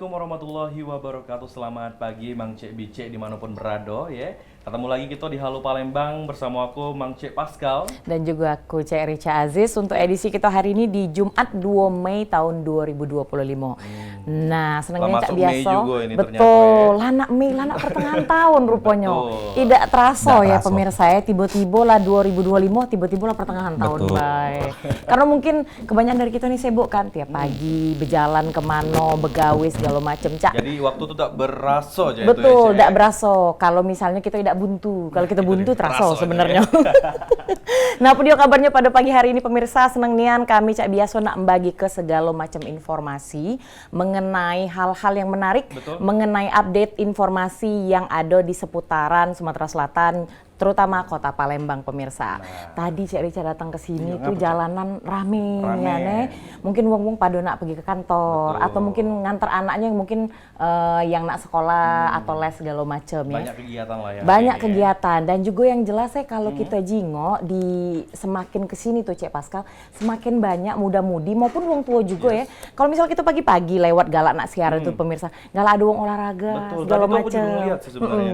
Assalamualaikum warahmatullahi wabarakatuh. Selamat pagi Mang Cek Bicek dimanapun berada ya. Ketemu lagi kita di Halo Palembang bersama aku Mang Cek Pascal. Dan juga aku Cek Rica Aziz untuk edisi kita hari ini di Jumat 2 Mei tahun 2025. Nah, senangnya Cak biasa. Betul, ya. Lanak Mei, lanak pertengahan tahun rupanya. Tidak terasa ya pemirsa ya, tiba-tiba lah 2025, tiba-tiba lah pertengahan tahun. Baik. Karena mungkin kebanyakan dari kita nih sibuk kan tiap pagi berjalan kemana, begawe segala macam, Cak. Jadi waktu itu tak berasa aja. Betul, tidak berasa. Kalau misalnya kita tidak buntu, kalau kita buntu terasa sebenarnya. Nah, apa dia kabarnya pada pagi hari ini pemirsa? Senang nian kami Cak biasa nak membagi ke segala macam informasi mengenai hal-hal yang menarik, mengenai update informasi yang ada di seputaran Sumatera Selatan, terutama kota Palembang pemirsa. Tadi Cek Rica datang ke sini tuh jalanan rame. Ya, nih. Mungkin wong-wong pada nak pergi ke kantor atau mungkin ngantar anaknya yang mungkin yang nak sekolah atau les segala macam ya. Banyak kegiatan lah ya. Banyak kegiatan dan juga yang jelas ya kalau kita jingok di semakin kesini tuh Cek Pascal, semakin banyak muda-mudi maupun wong tua juga ya. Kalau misal kita pagi-pagi lewat galak nak siaran itu pemirsa, galak ada wong olahraga segala macam.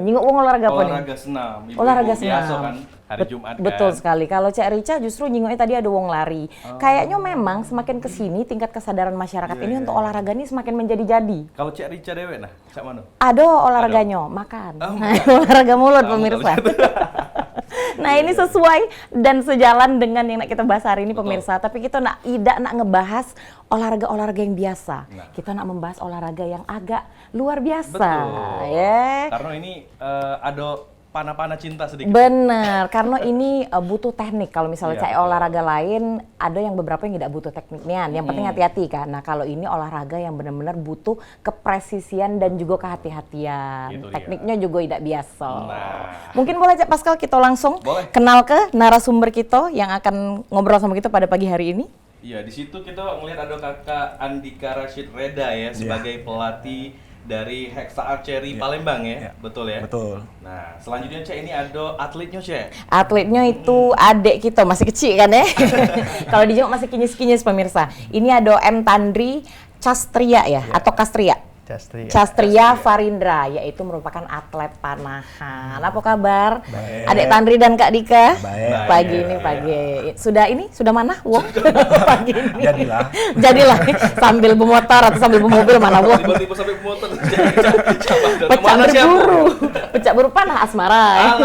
Nyingok wong olahraga apa nih? Olahraga senam. Olahraga senam. Biasa kan hari Jumat kan. Betul sekali. Kalau Cak Rica justru nyingoknya tadi ada wong lari. Kayaknya memang semakin kesini tingkat kesadaran masyarakat ini untuk olahraga ini semakin menjadi-jadi. Kalau Cak Rica dewek nah, Cak mana? Ada olahraganya, makan. Olahraga mulut pemirsa. Nah ini sesuai dan sejalan dengan yang nak kita bahas hari ini pemirsa. Tapi kita tidak nak ngebahas olahraga-olahraga yang biasa. Kita nak membahas olahraga yang agak luar biasa. Betul. Ya. Karena ini ada panah-panah cinta sedikit. Bener, karena ini butuh teknik. Kalau misalnya kayak olahraga lain, ada yang beberapa yang tidak butuh tekniknya. Yang penting hati-hati kan. Nah kalau ini olahraga yang benar-benar butuh kepresisian dan juga kehati-hatian. Gitu tekniknya juga tidak biasa. Mungkin boleh Cak Pascal kita langsung kenal ke narasumber kita yang akan ngobrol sama kita pada pagi hari ini. Iya, di situ kita ngelihat ada Kakak Andika Rashid Reda ya sebagai pelatih dari Hexa Archery Palembang ya? Betul ya? Betul. Nah, selanjutnya Cek ini ada atletnya Cek? Atletnya itu adik kita, masih kecil kan ya? Kalau dijenguk masih kinyis-kinyis pemirsa. Ini ada M. Tandri Castria ya? Atau Castria? Castria Farindra, yaitu merupakan atlet panahan. Apa kabar? Baik. Adik Tandri dan Kak Dika? Baik. Pagi ini pagi. Sudah mana? Wong pagi ini. Jadilah sambil bermotor atau sambil bermobil mana wong? Tiba-tiba sampai bermotor. Pecah buru panah asmara.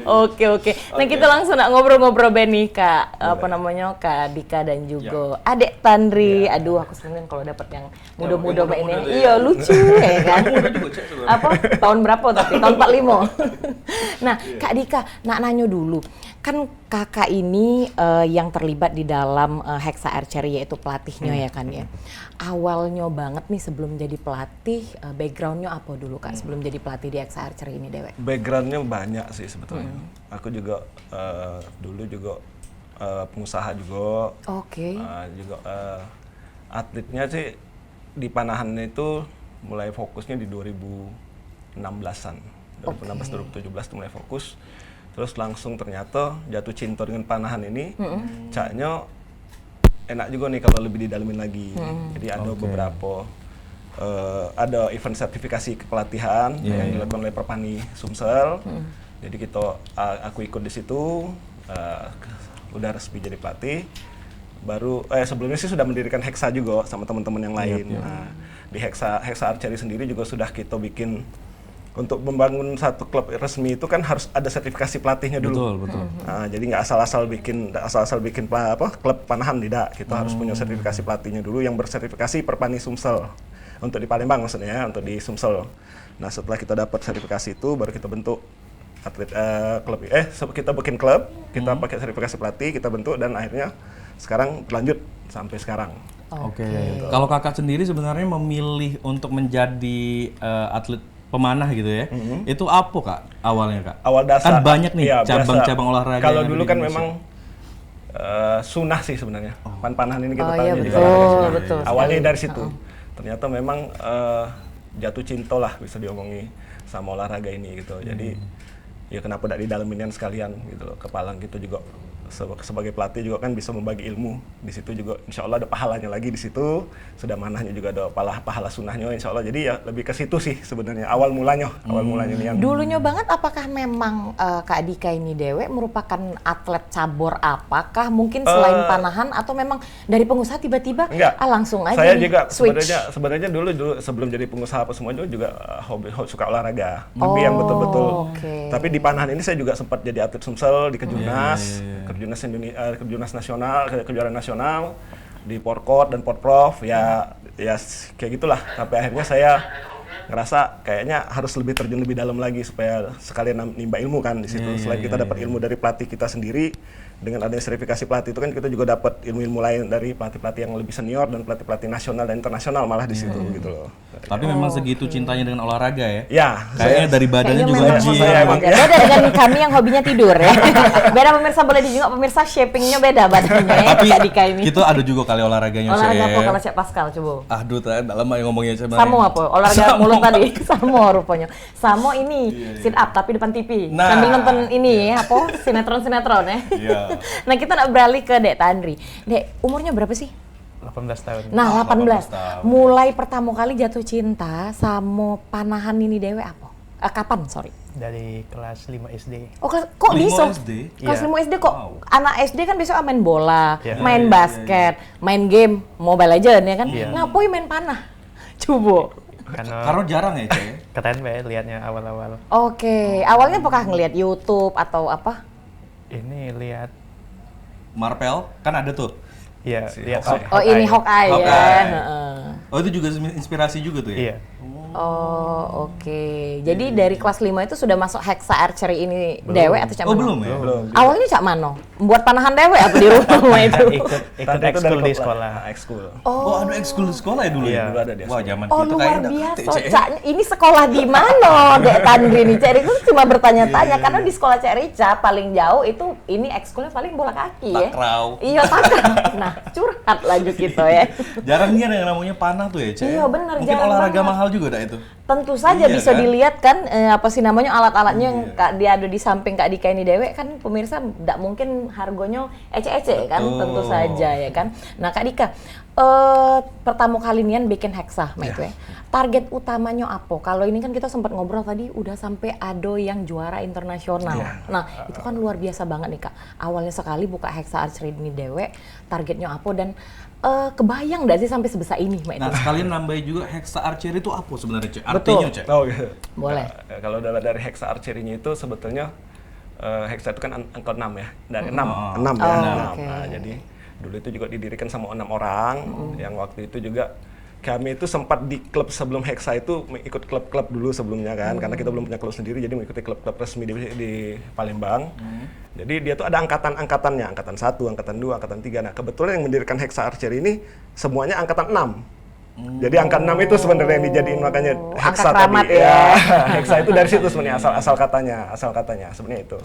Oke. Nah kita langsung nak ngobrol-ngobrol Benny Kak. Apa namanya Kak Dika dan juga Adik Tandri. Aduh aku seneng kalau dapat yang muda-muda mbak ini. Iya lucu ya kan. Apa tahun berapa tapi tahun 45. Nah Kak Dika nak nanya dulu. Kan kakak ini yang terlibat di dalam Hexa Archery yaitu pelatihnya ya kan ya. Awalnya banget nih sebelum jadi pelatih, backgroundnya apa dulu Kak sebelum jadi pelatih di Hexa Archery ini Dewek? Backgroundnya banyak sih sebetulnya. Aku juga dulu juga pengusaha juga. Juga atletnya sih di panahan itu mulai fokusnya di 2016-an. 2016-2017 itu mulai fokus. Terus langsung ternyata jatuh cinta dengan panahan ini. Caknya enak juga nih kalau lebih didalamin lagi. Jadi ada beberapa ada event sertifikasi kepelatihan yang dilakukan oleh Perpani Sumsel. Jadi aku ikut di situ, udah resmi jadi pelatih. Baru sebelumnya sih sudah mendirikan Hexa juga sama teman-teman yang lain. Nah, di Hexa Archery sendiri juga sudah kita bikin untuk membangun satu klub resmi itu kan harus ada sertifikasi pelatihnya dulu. Betul. Nah, jadi nggak asal-asal bikin klub panahan tidak. Kita harus punya sertifikasi pelatihnya dulu yang bersertifikasi Perpani Sumsel. Untuk di Palembang maksudnya ya, untuk di Sumsel. Nah, setelah kita dapat sertifikasi itu baru kita bentuk klub. Kita bikin klub, kita pakai sertifikasi pelatih, kita bentuk dan akhirnya sekarang berlanjut sampai sekarang. Oke. Kalau kakak sendiri sebenarnya memilih untuk menjadi atlet pemanah gitu ya, itu apa Kak awalnya Kak? Awal dasar. Kan banyak nih cabang-cabang olahraga. Kalau dulu kan memang sunnah sih sebenarnya. Panahan ini kita tahu juga betul. Awalnya dari situ. Ternyata memang jatuh cinta lah bisa diomongi sama olahraga ini gitu. Jadi ya kenapa tidak didalamin sekalian gitu loh. Kepalang gitu juga sebagai pelatih juga kan bisa membagi ilmu di situ juga, insya Allah ada pahalanya lagi di situ, sudah manahnya juga ada pahala sunnahnya insya Allah. Jadi ya lebih ke situ sih sebenarnya awal mulanya nih. Dulunya banget apakah memang Kak Dika ini Dewe merupakan atlet cabur apakah mungkin selain panahan atau memang dari pengusaha tiba-tiba langsung aja saya nih, juga switch? sebenarnya dulu sebelum jadi pengusaha apa semua juga hobi suka olahraga, tapi yang betul-betul. Tapi di panahan ini saya juga sempat jadi atlet Sumsel di Kejurnas, Kejurnas nasional, kejuaraan nasional di Porkot dan Porprov, ya kayak gitulah. Sampai akhirnya saya ngerasa kayaknya harus lebih terjun lebih dalam lagi supaya sekalian nimba ilmu kan di situ. Selain kita dapat ilmu dari pelatih kita sendiri, dengan adanya sertifikasi pelatih itu kan kita juga dapat ilmu-ilmu lain dari pelatih-pelatih yang lebih senior dan pelatih-pelatih nasional dan internasional malah di situ gitu loh. Tapi memang segitu cintanya dengan olahraga ya? Ya, kayaknya dari badannya juga nge-gym. Beda dengan kami yang hobinya tidur ya. Beda pemirsa, boleh dijenguk pemirsa, shapingnya beda badannya ya. Tapi Kak Dika ini. kita ada juga kali olahraganya. Olahraga apa kalau Cek Pascal coba? Aduh, tak lama yang ngomongnya Cek. Samo apa? Olahraga mulut tadi. Samo rupanya. Samo ini sit up tapi depan TV. Sambil nonton ini ya, apa? Sinetron ya. Nah, kita nak beralih ke Dek Tandri. Dek, umurnya berapa sih? 18 tahun. Nah, 18. Mulai pertama kali jatuh cinta sama panahan ini Dewe apa? Kapan, sorry? Dari kelas 5 SD. Oh, kok bisa? SD? Kelas 5 SD kok? Anak SD kan biasanya main bola, main basket, main game, Mobile Legends ya kan? Ngapain main panah? Coba. Karena jarang ya, Cek? Keren banget liatnya awal-awal. Oke, awalnya apakah ngelihat YouTube atau apa? Ini lihat Marvel kan ada tuh. Iya, lihat ini Hawkeye ya. Oh, itu juga inspirasi juga tuh ya? Iya. Oh, oke. Jadi dari kelas 5 itu sudah masuk Hexa Archery ini Dewe atau Cak Mano? Belum ya? Belum. Awalnya Cak Mano? Buat panahan Dewe apa di rumah itu? Ikut ekskul di sekolah. Ekskul. Oh, ada ekskul di sekolah ya dulu ya? Dulu ada di Wah, zaman Oh, kita luar kayaknya biasa. Cak, ini sekolah di mana Dek Tandri nih? Cak Rica cuma bertanya-tanya karena di sekolah Cak Rica paling jauh itu ini ekskulnya paling bola kaki ya. Takraw. Iya, takraw. Nah, curhat lagi gitu ya. Jarang nih ada yang namanya panah tuh ya, Cek? Iya, benar, Mungkin jarang olahraga banget. mahal juga dah itu. Tentu saja Iya, bisa kan? dilihat kan apa sih namanya alat-alatnya yang dia ada di samping Kak Dika ini Dewe kan pemirsa tidak mungkin harganya ece-ece kan, tentu saja ya kan. Nah Kak Dika, pertama kali nian bikin Hexa, itu ya. Target utamanya apa? Kalau ini kan kita sempat ngobrol tadi udah sampai ada yang juara internasional. Nah itu kan luar biasa banget nih Kak. Awalnya sekali buka Hexa Archery ini Dewe, targetnya apa dan kebayang nggak sih sampai sebesar ini, Mbak? Nah, sekalian nambahin juga Hexa Archery itu apa sebenarnya, Cek? Artinya, Cek? Oh, gitu. Boleh. Kalau dari Hexa Archery-nya itu sebetulnya Hexa itu kan angka 6 ya. Dari 6 ya. Nah, jadi dulu itu juga didirikan sama 6 orang yang waktu itu juga kami itu sempat di klub sebelum Hexa itu ikut klub-klub dulu sebelumnya kan, karena kita belum punya klub sendiri, jadi mengikuti klub-klub resmi di Palembang. Jadi dia tuh ada angkatan-angkatannya, angkatan 1, angkatan 2, angkatan 3. Nah kebetulan yang mendirikan Hexa Archery ini semuanya angkatan 6. Jadi angka 6 itu sebenarnya yang dijadiin makanya Hexa tadi. Ya. Hexa itu dari situ sebenarnya asal katanya sebenarnya itu.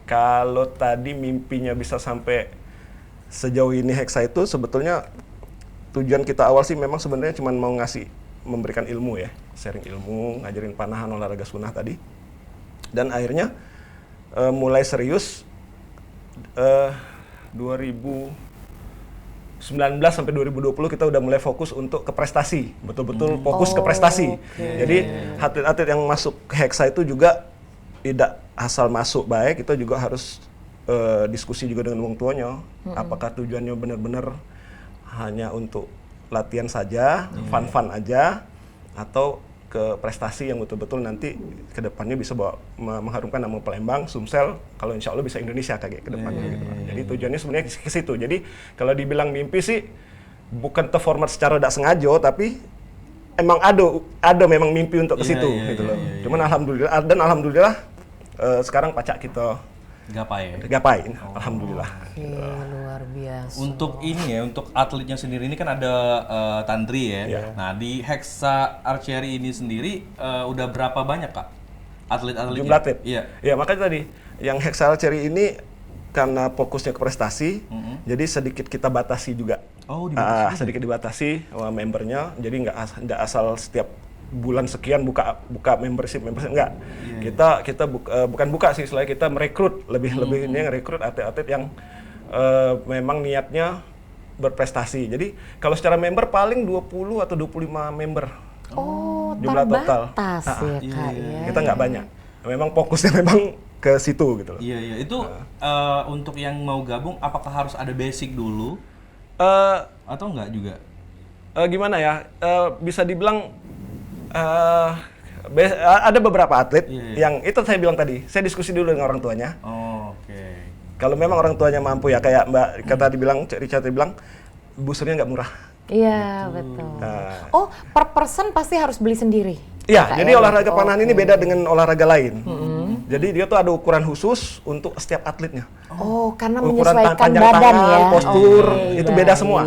Kalau tadi mimpinya bisa sampai sejauh ini Hexa itu sebetulnya tujuan kita awal sih memang sebenarnya cuma mau memberikan ilmu ya, sharing ilmu, ngajarin panahan olahraga sunnah tadi. Dan akhirnya mulai serius 2019 sampai 2020 kita udah mulai fokus untuk ke prestasi, betul-betul fokus ke prestasi. Jadi atlet-atlet yang masuk ke Hexa itu juga tidak asal masuk baik, kita juga harus diskusi juga dengan orang tuanya, apakah tujuannya benar-benar hanya untuk latihan saja, fun-fun aja, atau ke prestasi yang betul-betul nanti ke depannya bisa mengharumkan nama Palembang, Sumsel, kalau insya Allah bisa Indonesia kayak ke depannya gitu. Jadi tujuannya sebenarnya ke situ. Jadi kalau dibilang mimpi sih bukan terformat secara tidak sengaja, tapi emang ada memang mimpi untuk ke situ gitu loh. Cuman alhamdulillah sekarang pacak kita gapain, alhamdulillah. Luar biasa. Untuk ini ya, untuk atletnya sendiri ini kan ada Tandri ya. Nah di Hexa Archery ini sendiri udah berapa banyak Kak atlet-atletnya? Jumlah atlet? Iya, makanya tadi yang Hexa Archery ini karena fokusnya ke prestasi, jadi sedikit kita batasi juga. Oh, dibatasi. Sedikit dibatasi membernya, jadi nggak asal setiap bulan sekian buka membership enggak. Kita bukan buka sih, selain kita merekrut lebih ini rekrut atlet-atlet yang memang niatnya berprestasi. Jadi kalau secara member paling 20 atau 25 member. Oh, jumlah total. Terbatas ya Kak ya. Kita nggak banyak. Memang fokusnya memang ke situ gitu loh. Iya. Itu untuk yang mau gabung apakah harus ada basic dulu? Atau enggak juga? Gimana ya? Bisa dibilang ada beberapa atlet yang itu saya bilang tadi. Saya diskusi dulu dengan orang tuanya. Oh, oke. Kalau memang orang tuanya mampu ya, kayak Mbak kata dibilang, Richard dibilang, busurnya nggak murah. Iya, betul. Oh, per person pasti harus beli sendiri? Iya, jadi olahraga panahan ini beda dengan olahraga lain. Jadi dia tuh ada ukuran khusus untuk setiap atletnya. Oh, karena ukuran menyesuaikan panjang badan tangan, ya? postur, itu beda baik. semua.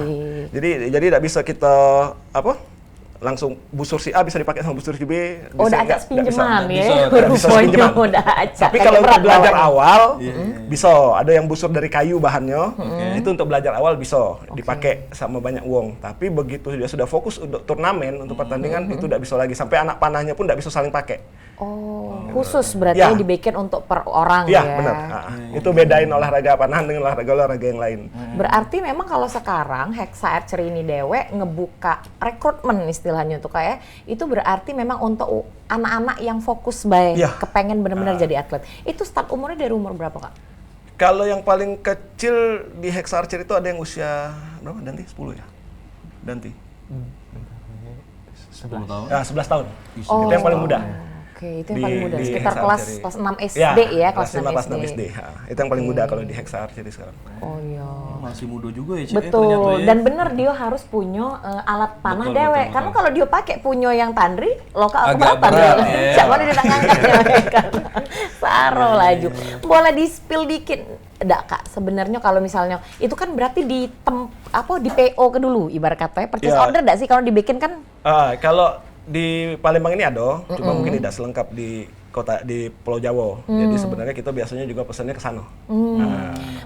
Jadi tidak bisa kita langsung busur si A bisa dipakai sama busur si B. Oh, udah nggak acak pinjaman bisa. ya? Bisa Rupanya pinjaman. udah acak. Tapi Kayak kalau untuk berat belajar lawannya. awal, bisa. Ada yang busur dari kayu bahannya, itu untuk belajar awal bisa dipakai sama banyak uang. Tapi begitu dia sudah fokus untuk turnamen, untuk pertandingan, itu tidak bisa lagi. Sampai anak panahnya pun tidak bisa saling pakai. Oh, khusus berarti Ya. dibikin untuk per orang Iya, ya? benar. Itu bedain olahraga panahan dengan olahraga yang lain. Berarti memang kalau sekarang Hexa Archery ini dewe ngebuka rekrutmen istilahnya untuk kayak itu berarti memang untuk anak-anak yang fokus baik Iya. kepengen benar-benar jadi atlet. Itu start umurnya dari umur berapa Kak? Kalau yang paling kecil di Hexa Archery itu ada yang usia berapa? Danti 10 ya? Danti. 10 tahun. 11 tahun. Oh. Itu yang paling muda. Oke, itu yang paling muda. di Sekitar Hexa kelas Archery. 6 SD ya, kelas 6 kelas SD. 6 SD. Itu yang paling muda kalau di Hexa Archery sekarang. Oh iya. Masih muda juga ya, Cek, ternyata Betul, ya. dan bener dia harus punya alat panah Betul, dewe. betul, Karena betul. kalau dia pakai punyo yang tandri, loka Agak apa berat, dia? ya. Siapa dia tidak ngangkatnya mereka? Saro laju. Boleh di spill dikit, enggak Kak? Sebenarnya kalau misalnya itu kan berarti di di PO ke dulu, ibarat katanya purchase Ya. order enggak sih kalau dibikin kan? Kalau di Palembang ini ada, cuma mungkin tidak selengkap di Pulau Jawa. Jadi sebenarnya kita biasanya juga pesannya ke sana.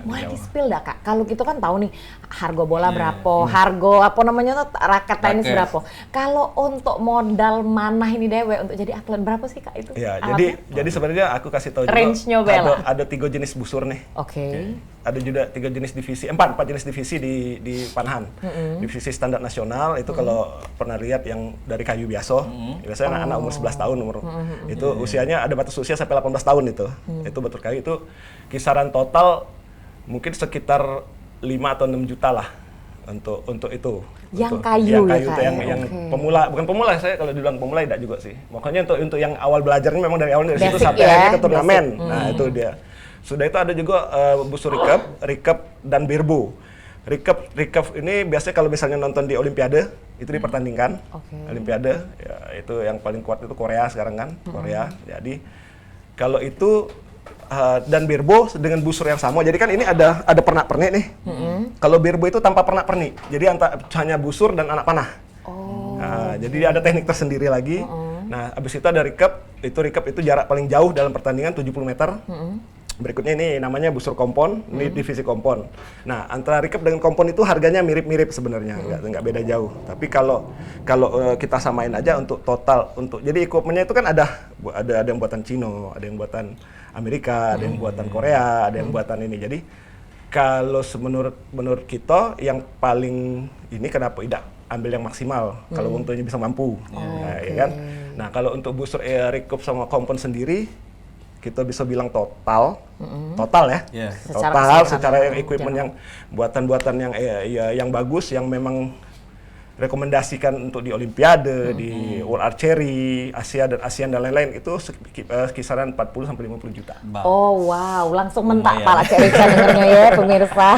Mulai di spill enggak Kak? Kalau gitu kan tahu nih harga bola berapa, harga apa namanya tuh raket tenis Raket. berapa. Kalau untuk modal manah ini dewe untuk jadi atlet berapa sih Kak itu? Ya, alatnya? jadi sebenarnya aku kasih tahu juga Range-nya bela. ada 3 jenis busur nih. Oke. Ada juga 3 jenis divisi, 4 jenis divisi di panahan. Divisi standar nasional itu kalau pernah lihat yang dari kayu biasa, biasanya anak-anak umur 11 tahun itu usianya ada batas usia sampai 18 tahun itu. Itu betul kayu itu kisaran total mungkin sekitar 5 atau 6 juta lah untuk itu. Yang Untuk- kayu yang ya, kayu Kak, itu yang, ya? yang Oke. pemula, bukan pemula, saya kalau dibilang pemula tidak juga sih. Makanya untuk yang awal belajar ini memang dari awal dari situ Basic sampai ya, akhirnya ke turnamen. basic. Nah, itu dia. Sudah itu ada juga busur recap dan birbo. Recap ini biasanya kalau misalnya nonton di Olimpiade itu dipertandingkan. Oke. Olimpiade ya, itu yang paling kuat itu Korea sekarang kan, Korea. Jadi kalau itu dan birbo dengan busur yang sama. Jadi kan ini ada pernak-pernik nih. Kalau birbo itu tanpa pernak-pernik. Jadi hanya busur dan anak panah. Oh. Nah, jadi ada teknik tersendiri lagi. Nah, habis itu ada recap itu jarak paling jauh dalam pertandingan 70 meter. Berikutnya ini namanya busur kompon, ini divisi kompon. Nah, antara recap dengan kompon itu harganya mirip-mirip sebenarnya, nggak beda jauh. Tapi kalau kita samain aja untuk total jadi equipment-nya itu kan ada yang buatan Cina, ada yang buatan Amerika, ada yang buatan Korea, ada yang buatan ini. Jadi kalau menurut kita yang paling ini kenapa tidak ambil yang maksimal kalau wong tuanya bisa mampu. Nah, ya kan? Nah, kalau untuk busur recap sama kompon sendiri kita bisa bilang total ya. Iya. Secara Total keseluruhan secara memang equipment general. yang buatan-buatan yang bagus yang memang rekomendasikan untuk di Olimpiade, di World Archery, Asia dan ASEAN dan lain-lain itu kisaran 40 sampai 50 juta. Oh wow, langsung mentak Lumayan. pala Cerica dengernya ya pemirsa.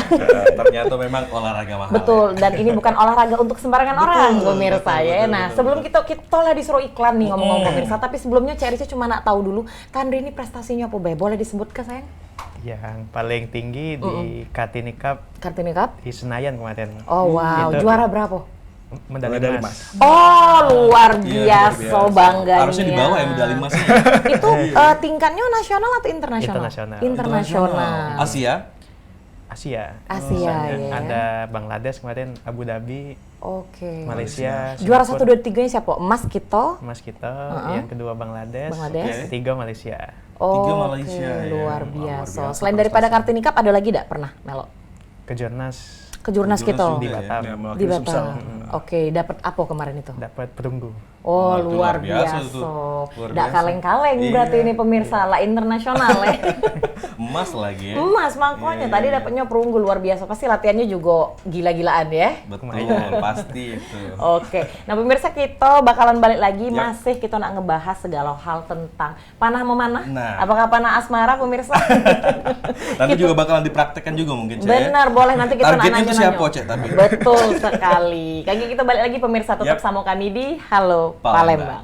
Ternyata memang olahraga mahal. Betul, dan ini bukan olahraga untuk sembarangan orang pemirsa betul, ya. betul, Nah, betul, sebelum kita lah disuruh iklan nih ngomong-ngomong pemirsa, tapi sebelumnya Cerica cuma nak tahu dulu, Kandri ini prestasinya apa, Bay? Boleh disebut ke sayang? Yang paling tinggi di Kartini Cup Kartini Cup? di Senayan kemarin. Oh wow, Itu juara berapa? medali Medali emas. emas. Oh, luar Iya, luar biasa, biasa. bangganya. Harusnya dibawa ya medali emasnya. Itu tingkatnya nasional atau internasional? Internasional. Internasional. Asia. Asia. Asia, Misalnya ya. ada Bangladesh kemarin, Abu Dhabi, Oke. Malaysia. Juara Singapura. 1, 2, 3-nya siapa? Emas kita. Emas kita, yang kedua Bangladesh, Bangladesh. ketiga Malaysia. Tiga Oke, Malaysia, ya. luar Wah, biasa. luar biasa Selain daripada Kartini Cup ada lagi tidak pernah Melo? Kejurnas Ke Jurnas kita juga di ya. Batam, Ya, di mewakili Batam. Sumsel. Oke, dapat apa kemarin itu? dapat perunggu. Oh, Wah, itu luar luar biasa biasa. tuh. Luar Nggak biasa. kaleng-kaleng berarti Iya. ini pemirsa, lah internasional ya. Emas lagi ya. Emas makanya tadi dapatnya perunggu luar biasa. Pasti latihannya juga gila-gilaan ya. Betul, pasti itu. Oke, nah pemirsa kita bakalan balik lagi Yap. masih kita nak ngebahas segala hal tentang panah memanah. Nah. Apakah panah asmara pemirsa? Nanti juga bakalan dipraktekkan juga mungkin, Cek. Benar, boleh nanti kita nak Targetnya itu nanya-nanya. siapa, Cek, tapi? Betul sekali. Kayaknya kita balik lagi pemirsa tetap Yap. sama kami di Halo Palembang. Palembang.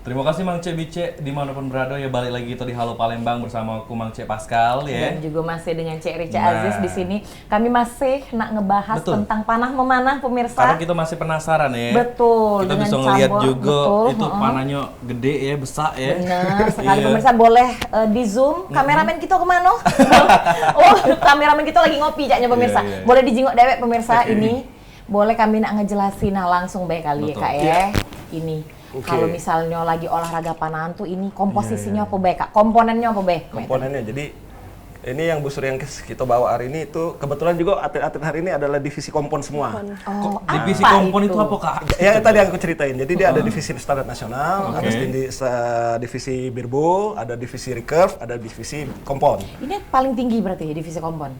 Terima kasih Mang Cek Bice dimanapun berada ya, balik lagi kita di Halo Palembang bersama aku Mang Cek Pascal ya. Dan juga masih dengan Cek Rica Nah. Aziz di sini. Kami masih nak ngebahas Betul. tentang panah memanah pemirsa. Karena kita masih penasaran ya. Betul, Kita dengan bisa ngeliat cambor, juga betul, itu panahnya gede ya, besar ya. Benar sekali Iya. pemirsa, boleh di zoom. Kameramen kita kemana? Oh, kameramen kita lagi ngopi jaknya pemirsa. Iya, iya. Boleh dijenguk dewek pemirsa ini. Boleh kami nak ngejelasin nah langsung baik kali ya Betul. Kak ya. Ini. Oke. Kalau misalnya lagi olahraga panahan tuh ini komposisinya apa baik Kak? Komponennya apa baik? Komponennya. Jadi ini yang busur yang kita bawa hari ini itu kebetulan juga atlet-atlet hari ini adalah divisi kompon semua. Oh, Divisi apa kompon itu apa, Kak? Ya tadi yang aku ceritain. Jadi dia ada divisi standar nasional, ada divisi birbo, ada divisi recurve, ada divisi kompon. Ini paling tinggi berarti ya divisi kompon.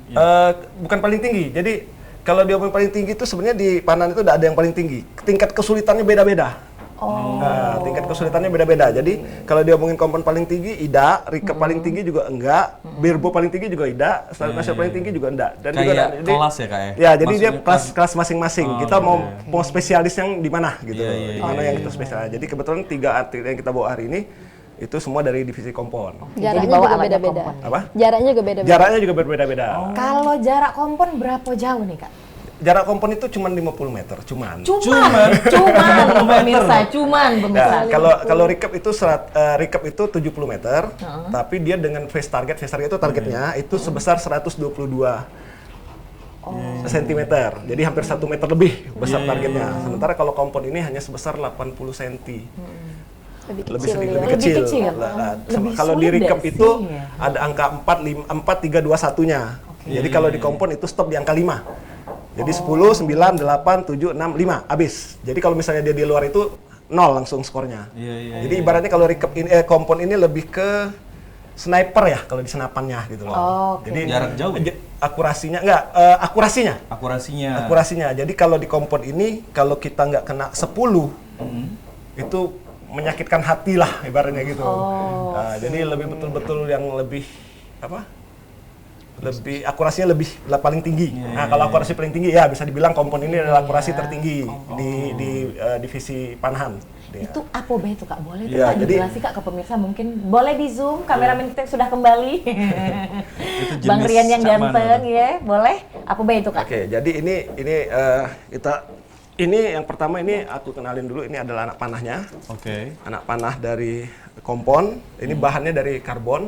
Bukan paling tinggi. Jadi kalau dia paling tinggi itu sebenarnya di panahan itu tidak ada yang paling tinggi. Tingkat kesulitannya beda-beda. Nah, tingkat kesulitannya beda-beda. Jadi kalau dia ngomongin kompon paling tinggi, ida, recurve paling tinggi juga enggak, birbo paling tinggi juga ida, standar nasional paling tinggi juga enggak. Dan juga Kayak jadi- kelas ya, Kak ya? Ya, jadi dia Maksudnya kelas masing-masing. Kita mau spesialis yang di mana gitu. Iya, Di mana yang kita spesialis. Jadi kebetulan 3 atlet yang kita bawa hari ini itu semua dari divisi kompon. Jadi Jaraknya bawa juga alatnya beda-beda. kompon. Apa? Jaraknya juga beda-beda. Jaraknya juga berbeda-beda. Kalau jarak kompon berapa jauh nih Kak? Jarak kompon itu cuma 50 meter, cuman. Cuman pemirsa, cuman pemirsa. Nah, kalau recurve itu recurve itu 70 meter, tapi dia dengan face target itu targetnya itu sebesar 122 cm. Jadi hampir 1 meter lebih besar targetnya. Sementara kalau kompon ini hanya sebesar 80 cm. Lebih kecil ya. Lebih Lebih kecil. kecil. Lebih Kalau di sulit recurve nggak itu sih? Ya. ada angka 4321-nya. Jadi kalau di kompon itu stop di angka 5. Jadi 10, 9, 8, 7, 6, 5 habis. Jadi kalau misalnya dia di luar itu 0 langsung skornya. Iya. Jadi ibaratnya kalau recurve ini, kompon ini lebih ke sniper ya kalau di senapannya gitu loh. Oke. Jadi Jarak jauh ya? akurasinya enggak akurasinya. Akurasinya. Akurasinya. Jadi kalau di kompon ini kalau kita nggak kena 10 itu menyakitkan hati lah ibaratnya gitu. Nah, jadi lebih betul-betul yang lebih apa? Lebih akurasinya lebih paling tinggi. Nah, kalau akurasi paling tinggi ya bisa dibilang kompon ini adalah akurasi tertinggi di divisi panahan. Dia. Itu apa baik itu Kak? Boleh tuh Iya, Kak jadi- dijelasin Kak ke pemirsa mungkin? Boleh di zoom, kameramen kita sudah kembali. Itu Bang jenis Rian yang cak mana ganteng tuh? ya, boleh? Apa baik itu Kak? Oke, jadi ini yang pertama ini aku kenalin dulu, ini adalah anak panahnya. Oke. Anak panah dari kompon, ini bahannya dari karbon.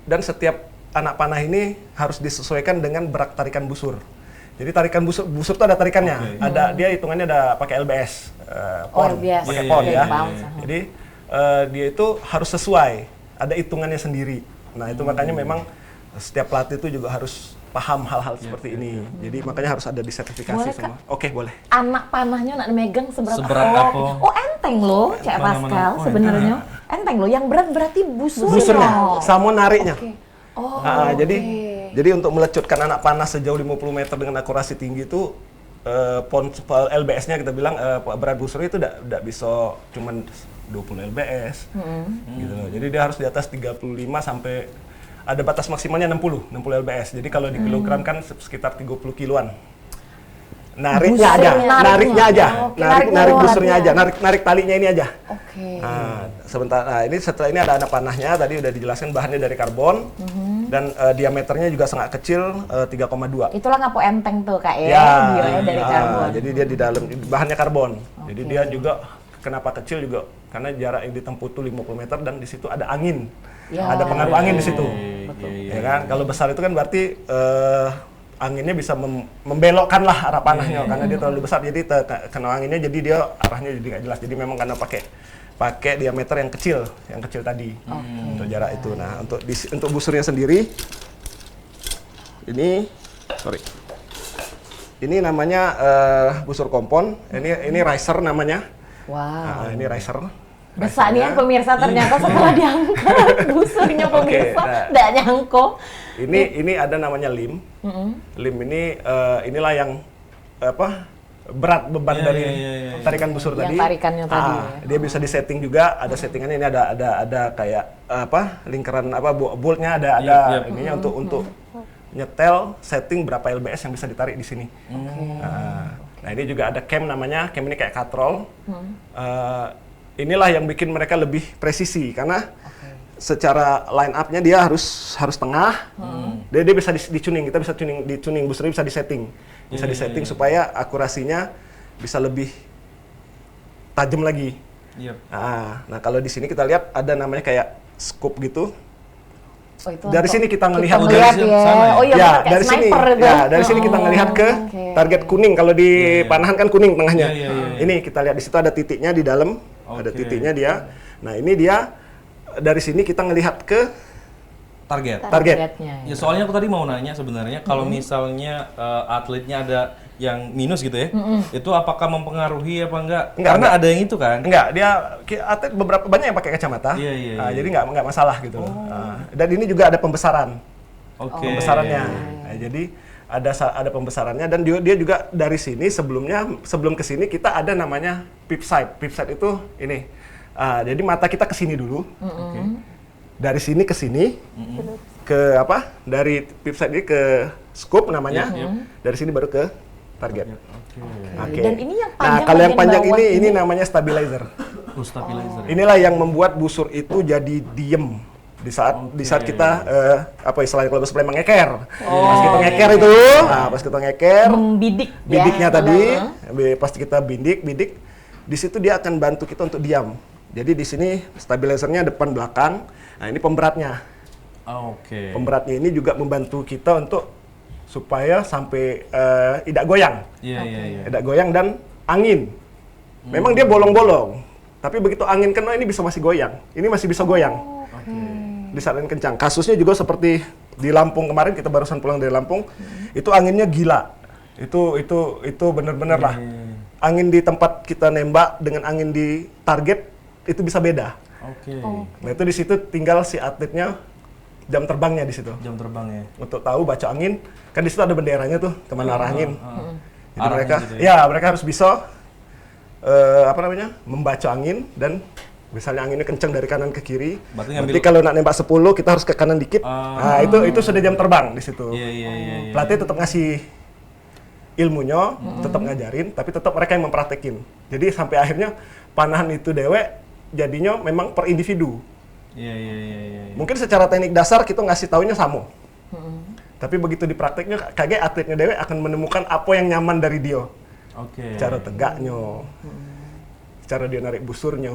Dan setiap anak panah ini harus disesuaikan dengan berat tarikan busur. Jadi tarikan busur itu ada tarikannya, ada dia hitungannya ada pakai LBS, pon, LBS. pakai Iya, pon iya, ya. iya, iya. Jadi dia itu harus sesuai, ada hitungannya sendiri. Nah itu makanya memang setiap pelatih itu juga harus paham hal-hal seperti ini. Jadi makanya harus ada disertifikasi Boleh, semua. Oke, boleh. Anak panahnya nak megang seberat Seberat apa? apa? Oh enteng loh, Cak Mana-mana. Pascal Oh, sebenarnya. Enteng loh, yang berat berarti busurnya. Busurnya, sama nariknya. Oke. Oh, Jadi untuk melecutkan anak panah sejauh 50 meter dengan akurasi tinggi itu pon LBS-nya kita bilang berat busurnya itu tidak bisa cuman 20 LBS. Gitu loh. Jadi dia harus di atas 35 sampai ada batas maksimalnya 60 LBS. Jadi kalau di kilogram kan sekitar 30 kiloan. nariknya Busur, aja, nariknya. nariknya aja, Oke, nariknya narik doang busurnya ya. aja, narik talinya ini aja. Oke. Nah, sebentar. Nah, ini setelah ini ada anak panahnya, tadi udah dijelaskan bahannya dari karbon dan diameternya juga sangat kecil, 3,2. Itulah ngapo enteng tuh Kak ya, Ya, bilangnya dari karbon. jadi dia di dalam bahannya karbon. Jadi dia juga kenapa kecil juga karena jarak yang ditempuh tuh 50 meter dan di situ ada angin. Ya. Ada pengaruh angin di situ. Iya. Ya kan? Kalau besar itu kan berarti anginnya bisa membelokkan lah arah panahnya karena dia terlalu besar jadi kena anginnya jadi dia arahnya jadi nggak jelas. Jadi memang karena pakai diameter yang kecil tadi untuk jarak itu. Nah, untuk busurnya sendiri ini namanya busur kompon. Ini riser namanya. Wow. Nah, ini riser. Besar nih ya pemirsa, ternyata setelah diangkat busurnya pemirsa nah. nggak nyangko. Ini ada namanya lim. Lim ini inilah yang berat beban Iya, dari iya. tarikan busur Yang tadi. tarikannya tadi, ya. Dia bisa disetting juga, ada settingannya ini ada kayak lingkaran boltnya ada Yep. ininya untuk nyetel setting berapa lbs yang bisa ditarik di sini. Nah, ini juga ada cam namanya, cam ini kayak katrol. Inilah yang bikin mereka lebih presisi karena secara line up-nya dia harus tengah. Dia bisa di-tuning, kita bisa di-tuning busurnya bisa disetting. Bisa disetting supaya akurasinya bisa lebih tajam lagi. Yep. Nah, kalau di sini kita lihat ada namanya kayak scope gitu. Oh, itu Dari untuk sini kita ngelihat kita dari ngelihat sana ya. ya? Oh iya, ya, kayak dari sini. sniper gitu. Ya, dari sini kita ngelihat ke Oke. target kuning. Kalau di panahan kan kuning tengahnya. Iya. Ini kita lihat di situ ada titiknya di dalam. Ada Oke. titiknya dia. Nah, ini dia dari sini kita ngelihat ke Target. target. Targetnya, ya. Ya soalnya aku tadi mau nanya sebenarnya kalau misalnya atletnya ada yang minus gitu ya, itu apakah mempengaruhi apa enggak? Enggak, Karena enggak. ada yang itu kan. Enggak, atlet beberapa banyak yang pakai kacamata. Iya. Jadi nggak masalah gitu. Dan ini juga ada pembesaran. Oke. Pembesarannya. Nah, jadi ada pembesarannya dan dia juga dari sini sebelum ke sini kita ada namanya pip sight. Pip sight itu ini. Jadi mata kita ke sini dulu. Dari sini ke sini. Ke Dari pip sight ini ke scope namanya. Dari sini baru ke target. Oke. Dan ini yang Nah, panjang kalau yang bagian panjang bawah ini namanya stabilizer. Stabilizer. Inilah yang membuat busur itu jadi diem di saat kita istilahnya kalau bahasa Palembang ngeker. Pas kita ngeker itu, pas kita ngeker, membidik bidiknya ya, tadi, betul. pas kita bidik, di situ dia akan bantu kita untuk diam. Jadi di sini stabilizernya depan belakang. Nah, ini pemberatnya. Oke. Pemberatnya ini juga membantu kita untuk supaya sampai tidak goyang. Iya. Tidak goyang dan angin. Memang dia bolong-bolong, tapi begitu angin kena ini masih goyang. Ini masih bisa goyang. Di saat angin kencang. Kasusnya juga seperti di Lampung kemarin, kita barusan pulang dari Lampung, itu anginnya gila. Itu benar-benar lah. Angin di tempat kita nembak dengan angin di target itu bisa beda. Oke. Nah, itu di situ tinggal si atletnya jam terbangnya di situ. Jam terbangnya. Untuk tahu baca angin, kan di situ ada benderanya tuh kemana arah angin. Jadi Arahnya mereka, gitu mereka harus bisa membaca angin dan misalnya anginnya kencang dari kanan ke kiri. Berarti kalau nak nembak 10 kita harus ke kanan dikit. Nah, itu sudah jam terbang di situ. Iya. Pelatih tetap ngasih ilmunya, tetap ngajarin, tapi tetap mereka yang mempraktekin. Jadi sampai akhirnya panahan itu dewek jadinya memang per individu. Iya. Mungkin secara teknik dasar kita ngasih taunya sama. Tapi begitu di prakteknya, kaget atletnya dewe akan menemukan apa yang nyaman dari dia. Oke. Cara tegaknya, cara dia narik busurnya,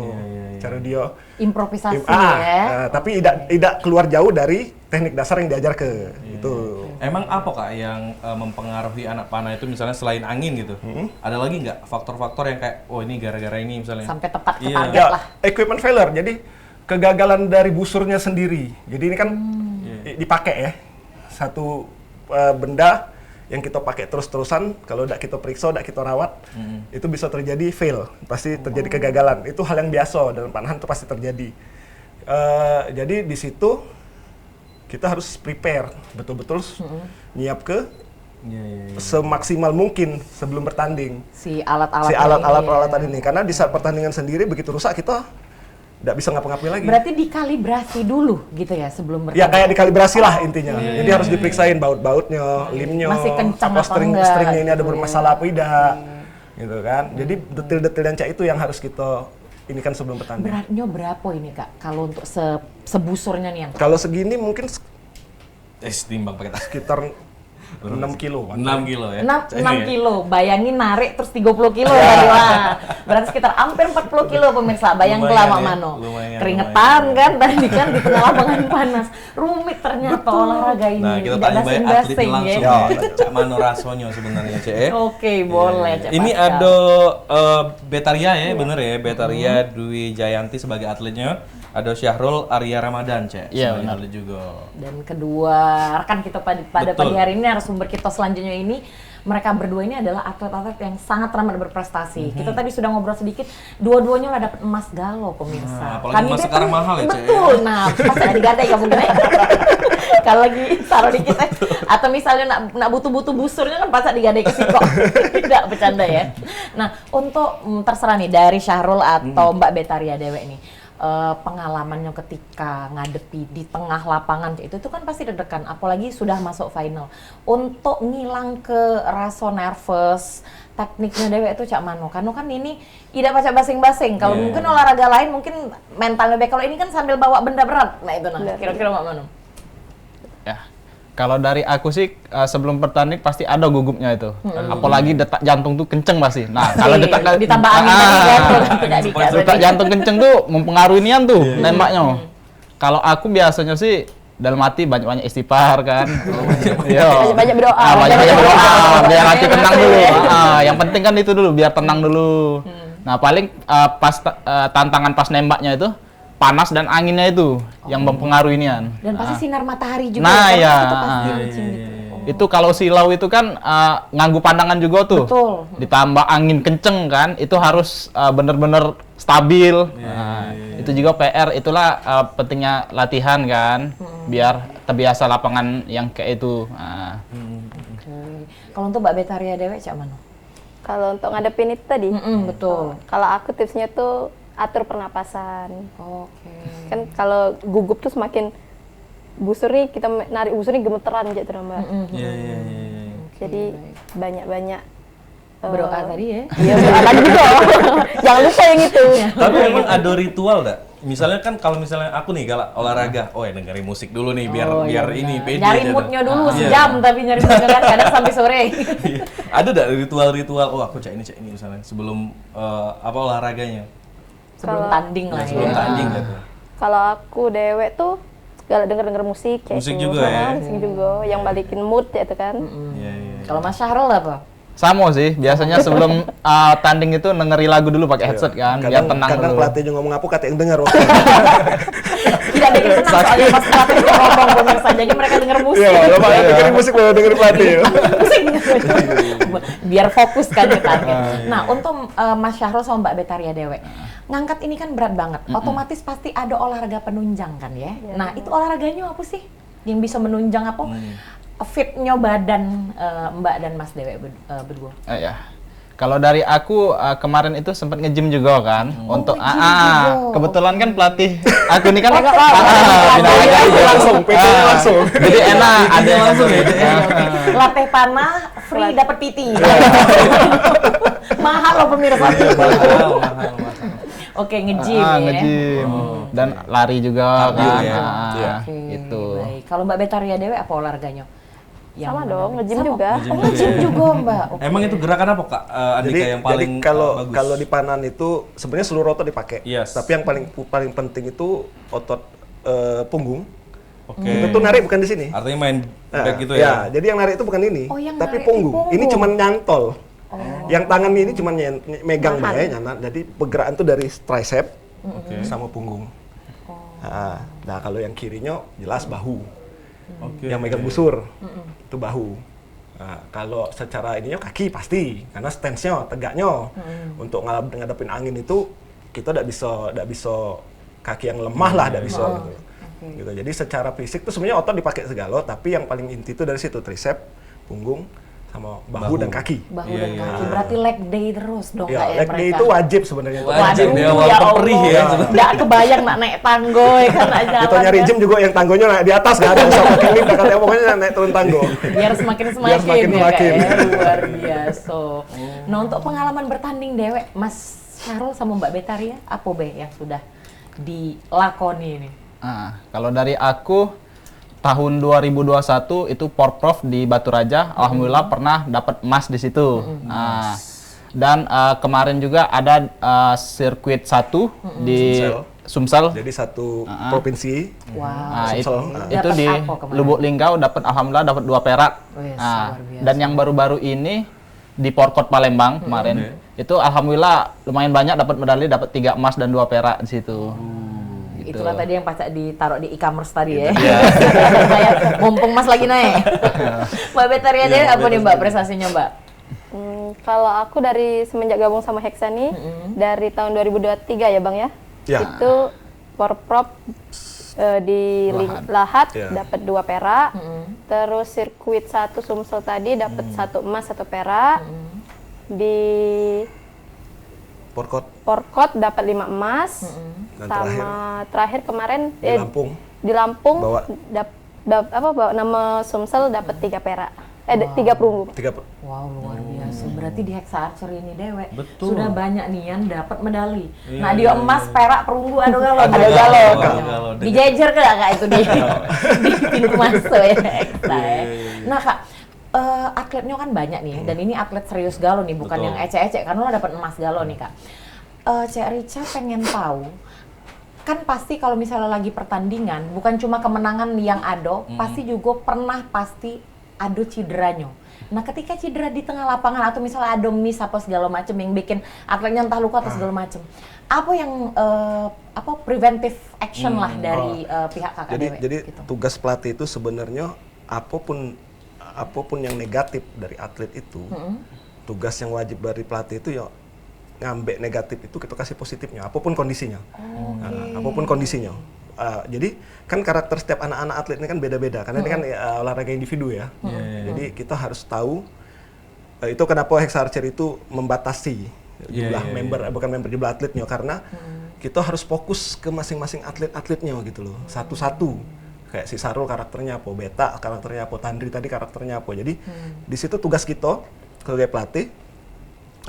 cara dia improvisasi ya. tapi tidak keluar jauh dari teknik dasar yang diajar ke itu. Emang apa Kak yang mempengaruhi anak panah itu misalnya selain angin gitu? Ada lagi nggak faktor-faktor yang kayak, oh ini gara-gara ini misalnya? Sampai tepat ke Iya. target lah. Equipment failure, jadi kegagalan dari busurnya sendiri. Jadi ini kan dipakai ya, satu benda yang kita pakai terus-terusan, kalau tidak kita periksa, tidak kita rawat, itu bisa terjadi fail, pasti terjadi kegagalan. Itu hal yang biasa dalam panahan itu pasti terjadi. Jadi di situ kita harus prepare, betul-betul nyiap ke semaksimal mungkin sebelum bertanding. Si alat-alat Si alat-alat ini, karena di saat pertandingan sendiri begitu rusak kita nggak bisa ngapa-ngapain lagi. Berarti dikalibrasi dulu gitu ya sebelum Ya kayak dikalibrasi lah intinya. Jadi harus diperiksain baut-bautnya, limnya, Masih kencang apa apa enggak, stringnya ini ada gitu. bermasalah apa tidak, gitu kan. Jadi detail-detail yang kayak itu yang harus kita ini kan sebelum bertanding. Beratnya berapa ini Kak? Kalau untuk sebusurnya nih yang Kalau segini mungkin Timbang pakai tas. sekitar 6 kilo. 6 kilo ya. 6 kilo, bayangin narik terus 30 kilo ya. Wah, berarti sekitar hampir 40 kilo pemirsa. Bayang Lumayan lama ya, mano. lumayan, Keringetan kan tadi kan di tengah lapangan panas. Rumit ternyata olahraga ini. Nah, kita Tidak tanya baik atletnya basing-basing langsung ya. ya. Cak Mano Rasonyo sebenarnya, Cek. Oke, boleh Cak Ini Pascal. ada Betaria ya, bener ya. Betaria Dwi Jayanti sebagai atletnya. Ada Syahrul Arya Ramadan, Cek. Iya, sebagai benar. atlet juga. Dan kedua rekan kita pada Betul. pagi hari ini narasumber kita selanjutnya ini mereka berdua ini adalah atlet-atlet yang sangat ramah dan berprestasi. Kita tadi sudah ngobrol sedikit, dua-duanya udah dapat emas galo pemirsa. Nah, apalagi emas sekarang mahal ya, Cek. Betul. Nah, pas ada digadai kamu mungkin ya. Kalau lagi taruh dikit atau misalnya nak butuh-butuh busurnya kan pas digadai ke situ. Tidak bercanda ya. Nah, untuk terserah nih dari Syahrul atau Mbak Betaria Dewe nih. Pengalamannya ketika ngadepi di tengah lapangan itu kan pasti deg-degan, apalagi sudah masuk final. Untuk ngilang ke rasa nervous, tekniknya Dewe itu Cak Mano. Karena kan ini tidak baca basing-basing. Kalau mungkin olahraga lain mungkin mentalnya baik. Kalau ini kan sambil bawa benda berat. Nah itu kira-kira Mbak Mano. Ya, kalau dari aku sih sebelum pertanding pasti ada gugupnya itu. Apalagi detak jantung tuh kenceng pasti. Nah, kalau detak ditambah angin tadi kan tidak dikasih. detak jantung kenceng tuh mempengaruhi nian tuh nembaknya. Kalau aku biasanya sih dalam hati banyak-banyak istighfar kan. Iya. Banyak berdoa. Banyak-banyak berdoa biar hati tenang dulu. Yang penting kan itu dulu biar tenang dulu. Nah, paling pas tantangan pas nembaknya itu panas dan anginnya itu yang mempengaruhi nian. Dan pasti sinar matahari juga. Nah, kan? ya. Itu pasti mancing gitu. Itu kalau silau itu kan nganggu pandangan juga tuh. Betul. Ditambah angin kenceng kan, itu harus bener-bener stabil. Itu juga PR, itulah pentingnya latihan kan, biar terbiasa lapangan yang kayak itu. Kalau untuk Mbak Betaria Dewe Cak Mano? Kalau untuk ngadepin itu tadi, Betul. kalau aku tipsnya tuh atur pernapasan. Oke. Kan kalau gugup tuh semakin busur nih, kita narik busur nih gemeteran gitu Mbak. Iya. Jadi banyak-banyak Berdoa tadi ya. Iya, berdoa lagi juga. Jangan lupa yang itu. Tapi memang ada ritual dah. Misalnya kan kalau misalnya aku nih galak olahraga, dengerin musik dulu nih biar ini pede. Nyari aja moodnya dah. dulu Iya. sejam, tapi nyari moodnya kan kadang sampai sore. Iya. Ada dah ritual-ritual, aku cak ini misalnya sebelum olahraganya. Sebelum tanding lah Sebelum ya. tanding gitu. Kalau aku Dewe tuh segala denger musik kayak Musik itu. juga ya? Musik juga yang balikin mood ya itu kan. Iya. Kalau Mas Syahrul apa? Sama sih, biasanya sebelum tanding itu dengeri lagu dulu pakai headset kan, biar tenang Kadang dulu. pelatihnya ngomong apa kata yang dengar. Tidak bikin tenang soalnya pas pelatih itu ngomong pemirsa, jadi mereka denger musik. Iya, lo malah dengerin musik malah dengerin pelatih. Musik. Biar fokus kan kita. Nah, untuk Mas Syahrul sama Mbak Betaria Dewe, ngangkat ini kan berat banget. Otomatis pasti ada olahraga penunjang kan ya. Nah, itu olahraganya apa sih? Yang bisa menunjang apa? Fitnya badan Mbak dan Mas Dewe berdua. Ya. Kalau dari aku kemarin itu sempat nge-gym juga kan untuk nge-gym juga. kebetulan kan pelatih aku ini kan Langsung, PT-nya langsung. Jadi enak ada langsung ya. Latih panah, free dapat PT. Mahal loh pemirsa. Mahal. Oke, nge-gym ya. nge-gym dan lari juga Cardio kan. ya. Iya. Oke, Itu. baik. Kalau Mbak Betaria Dewe apa olahraganya? Sama dong, menarik? nge-gym Sama? juga. Oh, nge-gym juga Mbak. Oke. Emang itu gerakan apa Kak Andika yang paling kalau bagus? kalau di panan itu sebenarnya seluruh otot dipakai. Yes. Tapi yang paling penting itu otot punggung. Oke. Itu tuh narik bukan di sini. Artinya main Nah, back gitu ya? jadi yang narik itu bukan ini, Oh, yang tapi narik punggung. di punggung. Ini cuma nyantol. Yang tangan ini cuma megang Nahan. bae nyana. Jadi pergerakan tuh dari tricep Oke. sama punggung. Nah, kalau yang kirinya jelas bahu. Oke. Yang megang busur itu bahu. Nah, kalau secara ininya kaki pasti karena stance-nya, tegaknya. Untuk ngadepin angin itu kita tidak bisa kaki yang lemah lah, tidak bisa gitu. Gitu. Jadi secara fisik tuh sebenarnya otot dipakai segala, tapi yang paling inti itu dari situ tricep, punggung, sama bahu dan kaki. Bahu dan kaki. Berarti leg day terus dong Ya, Kak, ya leg day mereka. itu wajib sebenarnya. Wajib ya, ya walaupun perih ya. Allah. Nggak kebayang nak naik tanggo ya kan nak jalan. Kita nyari kan. gym juga yang tanggonya naik di atas nggak ada usah pakai lift, katanya pokoknya naik turun tanggo. Biar semakin Biar semakin ya semakin. Kak, ya. Luar biasa. Nah untuk pengalaman bertanding dewek Mas Syahrul sama Mbak Betaria apa be yang sudah dilakoni ini? Kalau dari aku tahun 2021 itu Porprov di Batu Raja, alhamdulillah pernah dapat emas di situ. Dan kemarin juga ada sirkuit 1 di Sumsel. Jadi satu provinsi. Wow. Itu Dapat di apa kemarin? Lubuk Linggau dapat alhamdulillah dapat 2 perak. Wes, Nah, luar biasa. dan yang baru-baru ini di Porkot Palembang kemarin itu alhamdulillah lumayan banyak dapat medali, dapat 3 emas dan 2 perak di situ. Gitu. Itulah tadi yang pacak ditaruh di e-commerce tadi ya. Saya mumpung Mas lagi naik. Mbak Betaria aja apa nih Mbak prestasinya Mbak? Kalau aku dari semenjak gabung sama Hexa nih, dari tahun 2023 ya Bang ya, Ya. itu Porprov di Lahat Ya. dapat 2 perak, terus sirkuit 1 Sumsel tadi dapat 1 emas 1 perak, di Porkot dapat 5 emas, Dan sama terakhir kemarin di Lampung. di Lampung Bawa- bawa nama Sumsel dapat 3 perak, 3 perunggu. 3 Wow luar biasa. Berarti di Hexa Archer ini dewek Betul. sudah banyak nih yang dapat medali. Iya, Nah dia emas, perak, perunggu, aduh galo. Aduh galo. Dijejer ke kak itu di pintu masuk ya Hexa ya. Nah kak, atletnya kan banyak nih dan ini atlet serius galo nih, bukan Betul. yang ecek-ecek karena lo dapat emas galo nih kak. Cek Rica pengen tahu, kan pasti kalau misalnya lagi pertandingan bukan cuma kemenangan yang ada, pasti juga pasti ada cederanya. Nah ketika cedera di tengah lapangan atau misalnya ada miss apa segala macam yang bikin atletnya entah luka atau segala macam, apa yang preventive action lah dari pihak kakak Dewe? Jadi gitu. tugas pelatih itu sebenarnya apapun yang negatif dari atlet itu, tugas yang wajib dari pelatih itu ya ngambil negatif itu kita kasih positifnya, apapun kondisinya. Apapun kondisinya. Jadi kan karakter setiap anak-anak atlet ini kan beda-beda, karena ini kan olahraga individu ya. Jadi kita harus tahu itu kenapa Hexa Archer itu membatasi jumlah member, bukan member, jumlah atletnya, karena kita harus fokus ke masing-masing atletnya gitu loh, satu-satu. Kayak si Sarul karakternya apa, Beta karakternya apa, Tandri tadi karakternya apa. Jadi di situ tugas kita sebagai pelatih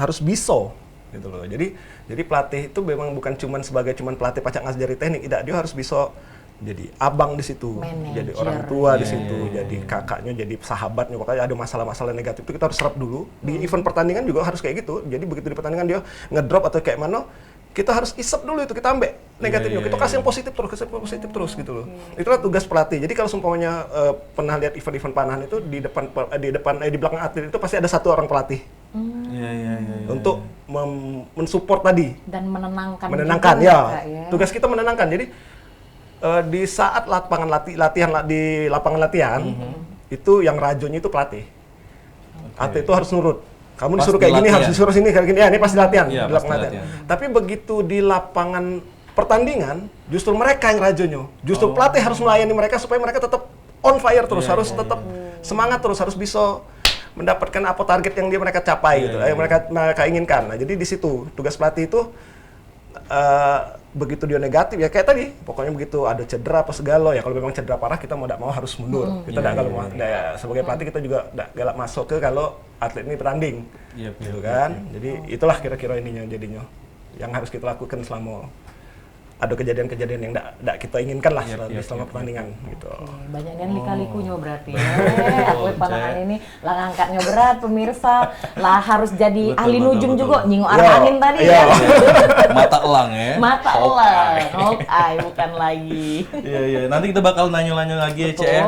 harus bisa gitu loh. Jadi pelatih itu memang bukan sebagai pelatih pacak ngajari teknik, tidak, dia harus bisa jadi abang di situ, Manager. jadi orang tua di situ, jadi kakaknya, jadi sahabatnya. Makanya ada masalah-masalah negatif itu kita harus serap dulu. Di event pertandingan juga harus kayak gitu. Jadi begitu di pertandingan dia ngedrop atau kayak mana, kita harus isep dulu itu, kita ambil negatifnya, kita kasih yang positif terus gitu loh. Itulah tugas pelatih. Jadi kalau seumpamanya pernah lihat event-event panahan itu di belakang atlet itu pasti ada satu orang pelatih. Untuk mensupport tadi. Dan menenangkan juga, Ya. Kak, ya. Tugas kita menenangkan. Jadi di saat latihan di lapangan latihan itu yang rajonya itu pelatih. Atlet itu harus nurut. Kamu Pas disuruh kayak gini, latihan. harus disuruh sini kayak gini. Ya, ini pasti latihan Iya, di pasti lapangan latihan. Tapi begitu di lapangan pertandingan, justru mereka yang rajonya. Justru pelatih harus melayani mereka supaya mereka tetap on fire terus, harus tetap semangat terus, harus bisa mendapatkan apa target yang mereka capai gitu, yang mereka inginkan. Nah, jadi di situ tugas pelatih itu begitu dia negatif ya kayak tadi, pokoknya begitu ada cedera apa segala ya, kalau memang cedera parah kita mau harus mundur. Kita sebagai pelatih kita juga galak masuk ke kalau atlet ini bertanding, gitu kan. Jadi itulah kira-kira ininya jadinya yang harus kita lakukan selama ada kejadian-kejadian yang tidak kita inginkan lah selama pertandingan gitu. Banyak yang lika-likunya berarti ya. Atlet panahan ini lah ngangkatnya berat pemirsa, lah harus jadi ahli nujum juga, nyingok arah angin tadi ya. Mata elang ya. Mata elang, bukan lagi. Iya. Nanti kita bakal nanya-nanya lagi ya, Cek ya,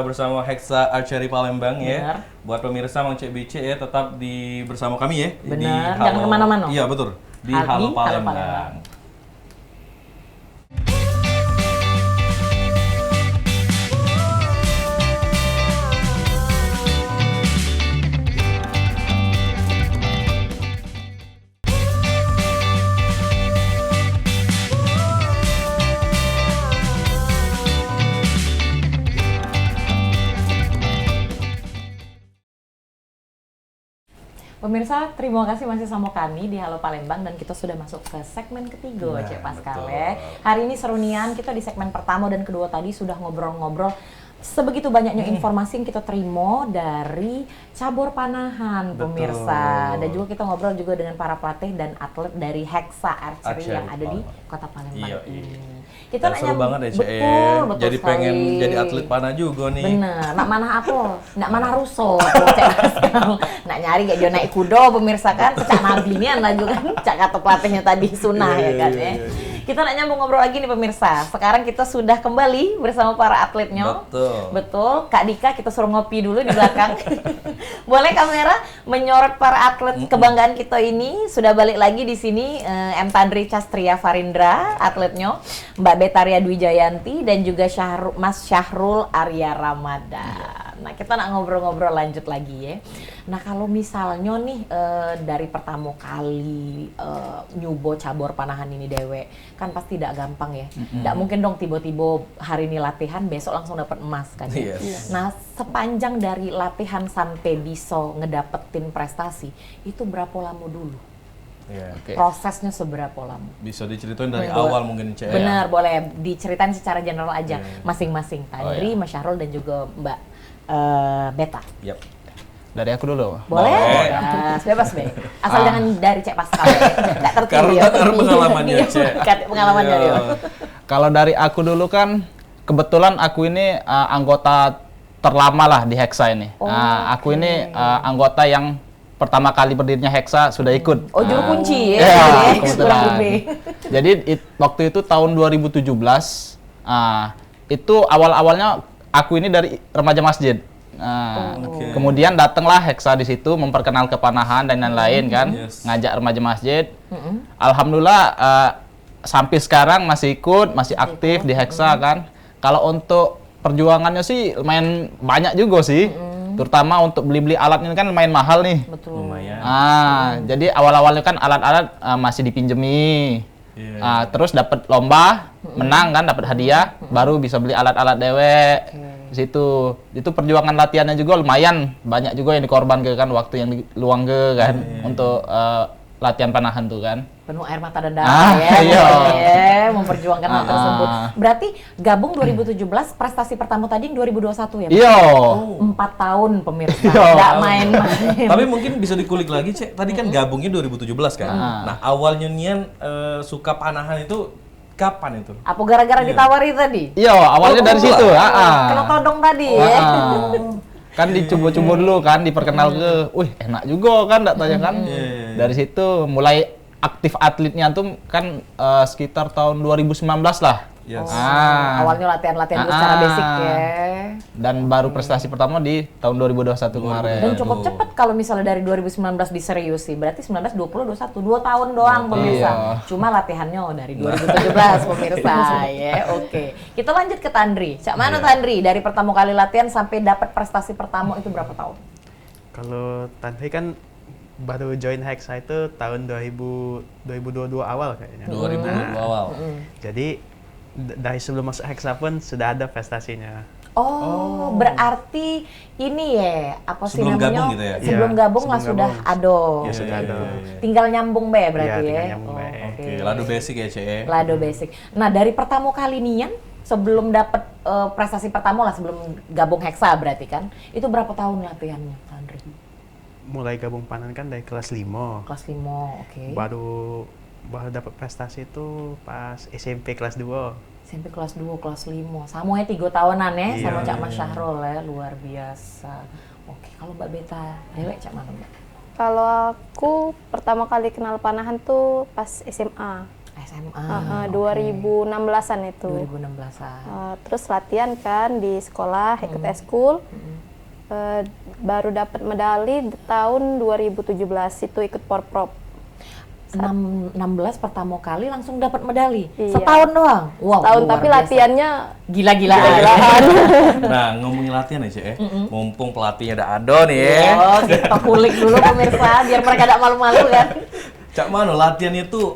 bersama Hexa Archery Palembang ya. Benar. Buat pemirsa Mang Cek BC ya, tetap bersama kami ya. Benar, Di jangan kemana-mana. Iya betul. Di Halo Halo Palembang. Palembang. Pemirsa, terima kasih masih sama kami di Halo Palembang dan kita sudah masuk ke segmen ketiga, Cek Pascal ya. Hari ini seru nian, kita di segmen pertama dan kedua tadi sudah ngobrol-ngobrol sebegitu banyaknya informasi yang kita terima dari cabur panahan, pemirsa. Dan juga kita ngobrol juga dengan para pelatih dan atlet dari Hexa Archery yang ada di Kota Palembang ini. Kita seru banget ya, Cek. Betul Jadi sekali. pengen jadi atlet panah juga nih. Bener, nak mana apa? Nak mana ruso, Cek Pascal. Nak nyari kayak dia naik kuda, pemirsa kan. Cak Nabi ini laju kan, cak kata pelatihnya tadi Sunnah ya kan ya. Kita nak nyambung ngobrol lagi nih pemirsa. Sekarang kita sudah kembali bersama para atletnya. Betul. Kak Dika kita suruh ngopi dulu di belakang. Boleh kamera menyorot para atlet kebanggaan kita ini. Sudah balik lagi di sini M. Tandri Castria Farindra atletnya, Mbak Betaria Dwi Jayanti dan juga Mas Syahrul Arya Ramadan. Nah, kita nak ngobrol-ngobrol lanjut lagi ya. Nah, kalau misalnya nih dari pertama kali nyoba cabur panahan ini dewe, kan pasti tidak gampang ya. Tidak mungkin dong tiba-tiba hari ini latihan besok langsung dapat emas kan ya. Nah, sepanjang dari latihan sampai bisa ngedapetin prestasi, itu berapa lama dulu? Prosesnya seberapa lama? Bisa diceritain dari awal mungkin, Cek. Benar, boleh diceritain secara general aja masing-masing. Tandri, Mas Syahrul dan juga Mbak Beta. Dari aku dulu. Boleh? Bebas, Be. Asal jangan dari Cek Pascal. Enggak tertipu ya. Karena pengalamannya, Cek. Pengalamannya dia. Kalau dari aku dulu kan, kebetulan aku ini anggota terlama lah di Hexa ini. Aku ini anggota yang pertama kali berdirinya Hexa sudah ikut. Oh, juru kunci ya? Iya, kebetulan. Jadi waktu itu tahun 2017, itu awal-awalnya aku ini dari remaja masjid. Kemudian datanglah Hexa di situ memperkenal kepanahan dan lain-lain kan, ngajak remaja masjid. Alhamdulillah sampai sekarang masih ikut, masih aktif di Hexa kan. Kalau untuk perjuangannya sih lumayan banyak juga sih. Terutama untuk beli-beli alat ini kan lumayan mahal nih. Betul. Lumayan. Jadi awal-awalnya kan alat-alat masih dipinjemi. Terus dapat lomba, menang kan, dapat hadiah, baru bisa beli alat-alat dewek. Di situ itu perjuangan latihannya juga lumayan banyak juga yang dikorbankan kan, waktu yang diluang ke kan untuk latihan panahan tuh kan. Penuh air mata dan darah ya, memperjuangkan hal tersebut. Berarti gabung 2017, prestasi pertama tadi yang 2021 ya? Iya. 4 tahun pemirsa, nggak main-main. Tapi mungkin bisa dikulik lagi, Cek. Tadi kan gabungnya 2017 kan. Nah, awalnya Nian suka panahan itu kapan itu? Apa gara-gara ditawari tadi? Iya, awalnya dari situ. Kena todong tadi ya? Kan dicoba-coba dulu kan, diperkenal ke, wih enak juga kan, tak tanya kan. Dari situ mulai aktif atletnya tuh kan sekitar tahun 2019 lah. Awalnya latihan-latihan dulu secara basic ya. Dan baru prestasi pertama di tahun 2021 kemarin. Dan cukup cepat kalau misalnya dari 2019 diseriusi, berarti 19, 20, 21, 2 tahun doang pemirsa. Cuma latihannya dari 2017 pemirsa ya. Oke. Kita lanjut ke Tandri. Cak mana Tandri? Dari pertama kali latihan sampai dapat prestasi pertama itu berapa tahun? Kalau Tandri kan baru join Hexa itu tahun 2022 awal kayaknya. 2022 awal. Jadi dari sebelum masuk Hexa pun sudah ada prestasinya. Oh, berarti ini ya, apa sih Sebelum namanya? gabung gitu ya? Sebelum gabung lah sebelum sudah gabung. ada. Ya, sudah ada. Tinggal nyambung be berarti Iya, ya. tinggal nyambung be. Oke. Oke, lado basic ya, Cek. Lado basic. Nah, dari pertama kali Nian sebelum dapat prestasi pertama lah, sebelum gabung Hexa berarti kan, itu berapa tahun latihannya, Tandri? Mulai gabung panahan kan dari kelas 5. Kelas 5, oke. Baru dapat prestasi itu pas SMP kelas 2. SMP kelas 2, kelas 5. Sama ya 3 tahunan ya, sama Iya. Cak Mas Syahrul ya, luar biasa. Oke, kalau Mbak Beta, dewek Cak mana Mbak? Kalau aku pertama kali kenal panahan tuh pas SMA. SMA. 2016-an itu. 2016-an. Terus latihan kan di sekolah, ikut eskul. Baru dapat medali di tahun 2017 itu ikut Porprov. 16 pertama kali langsung dapat medali. Iya. Setahun doang. Wow, Tahun luar tapi biasa. latihannya Gila-gilaan. Nah, ngomongin latihan ya, Cek. Mumpung pelatihnya ada Ado nih ya. Oh, kita kulik dulu pemirsa biar mereka tidak malu-malu kan. Cak Mano, latihannya itu